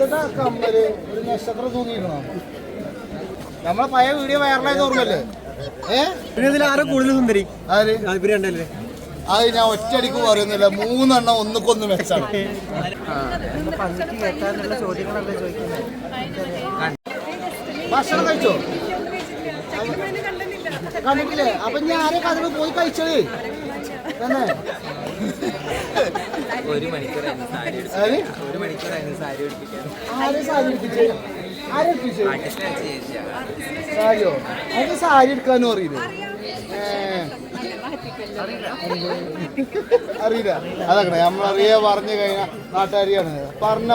കമ്മല് ഒരു നക്ഷത്രം തൂങ്ങിക്കണോ? നമ്മളെ പഴയ വീഡിയോ വൈറലായത് ഓർമ്മല്ലേ? ആരോ കൂടുതൽ സുന്ദരി അത് ഞാൻ ഒറ്റയടിക്ക് പറയുന്നില്ല, 3 എണ്ണം ഒന്നുക്കൊന്ന് മെച്ചാണ്. ഭക്ഷണം കഴിച്ചോ? കണ്ടിട്ടില്ലേ? അപ്പൊ ഞാൻ ആരെ കഥ പോയി കഴിച്ചത് തന്നെ. 1 മണിക്കൂറായിരുന്നു സാരിയോ? അതിന് സാരി എടുക്കാനും അറിയില്ലേ? അറിയില്ല. അതൊക്കെ നമ്മളറിയ പറഞ്ഞു കഴിഞ്ഞാൽ നാട്ടുകാരിയാണ് പറഞ്ഞ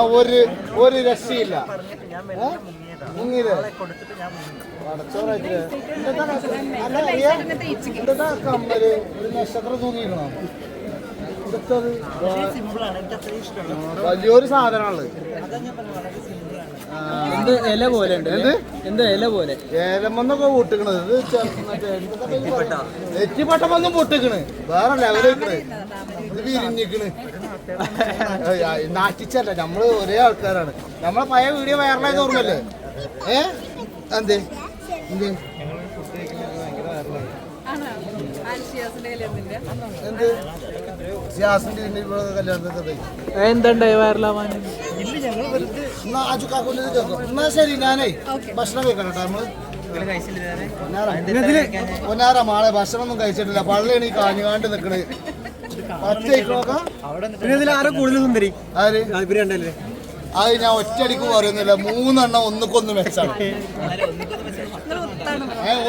ഒരു രക്ഷയില്ല. മുങ്ങിയില്ലേ? എന്താ കമ്മല് ഒരു നക്ഷത്രം തൂങ്ങിക്കണോ? വലിയൊരു സാധനമാണ്. എന്ത് ഇല പോലെ ഉണ്ട്? എന്ത് ഇല പോലെ ഏലമെന്നൊക്കെ പൊട്ടിക്കണത്. നെറ്റിപ്പട്ടമൊന്നും പൊട്ടിക്കണ്, വേറെ ലെവലിക്കണ്. ഇത് വിരിഞ്ഞിക്കണ്. നാട്ടിച്ചല്ല, നമ്മള് ഒരേ ആൾക്കാരാണ്. നമ്മളെ പഴയ വീഡിയോ വൈറലായത് ഓർമ്മല്ലേ? എന്തേ എന്ത് എന്ത് എന്തുണ്ടായി വയറിലാവാൻ? എന്നാ ശരി, ഞാനേ ഭക്ഷണം കഴിക്കണം കേട്ടോ. പൊന്നാറ മാളെ ഭക്ഷണം ഒന്നും കഴിച്ചിട്ടില്ല. പള്ളിയാണ് ഈ കാഞ്ഞുകാണ്ട് നിക്കണ്. ആരോ കൂടുതൽ സുന്ദരി അത് ഞാൻ ഒറ്റയടിക്ക് പറയുന്നില്ല, 3 എണ്ണം ഒന്നുക്കൊന്ന് മെച്ചാണ്.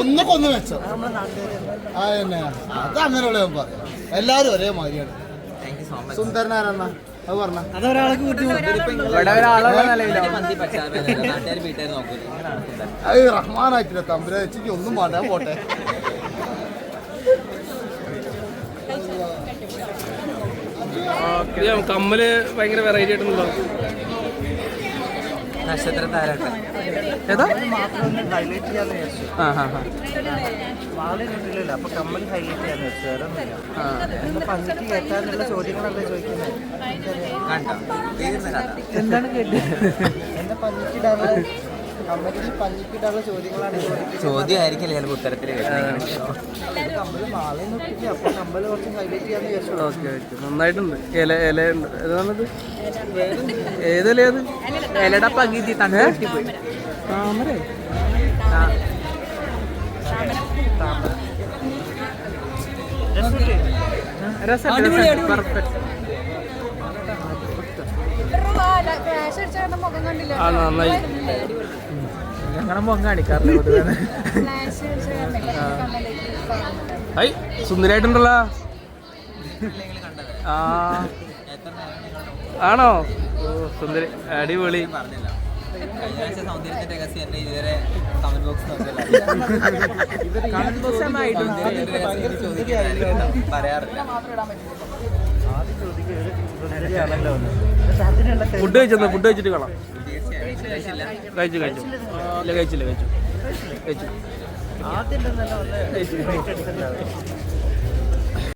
ഒന്നുക്കൊന്ന് മെച്ചം. അതന്നെ, അത് അങ്ങനെയുള്ള ഞാൻ പറയാം. എല്ലാരും ഒരേ മാതിരിയാണ്. സുന്ദരനാരെന്നാ അത് പറഞ്ഞ അത് റഹ്മാനായിട്ടില്ല. തമ്പുരാ വെച്ചിട്ട് ഒന്നും മാറ്റാൻ പോട്ടെ. കമ്മല് ഭയങ്കര വെറൈറ്റി ആയിട്ടുണ്ടല്ലോ. നക്ഷത്ര താരട്ടെ ഏതാ? അപ്പൊ കമ്മൽ ഹൈലൈറ്റ് ചെയ്യാന്ന് വെച്ചു. വേറെ പഞ്ചിക്ക് കേട്ടാനുള്ള ചോദ്യങ്ങളല്ലേ ചോദിക്കുന്നത്? എന്താണ് കേട്ടത്? എന്നെ പഞ്ചിക്കിടാനുള്ള കമ്മലിൽ പഞ്ചിക്കിടാനുള്ള ചോദ്യങ്ങളാണ് ചോദ്യമായിരിക്കില്ല ചിലപ്പോൾ ഉത്തരത്തിൽ കമ്മല് മാളയിൽ നോക്കിയിട്ട്. അപ്പൊ കമ്മല് കുറച്ച് ഹൈലൈറ്റ് ചെയ്യാന്ന് വിചാരിച്ചു. ഓക്കെ ഓക്കെ, നന്നായിട്ടുണ്ട്. ഇല ഉണ്ട്. ഏതാണത്? ഏതല്ലേ അത്? ഇലയുടെ പകുതി തട്ടി പോയി. താമര നന്നായി. ഞങ്ങളുടെ മുഖം കാണിക്കാറില്ല. ഐ സുന്ദരായിട്ടുണ്ടല്ലോ. ആ ആണോ? ഓ സുന്ദരി, അടിപൊളി. സൗന്ദര്യത്തിന്റെ രഹസ്യം എന്നെ ഇതുവരെ കമന്റ് ബോക്സ് പറയാറില്ല. ഫുഡ് കഴിച്ചിട്ട് കാണാം. കഴിച്ചില്ല. ആദ്യം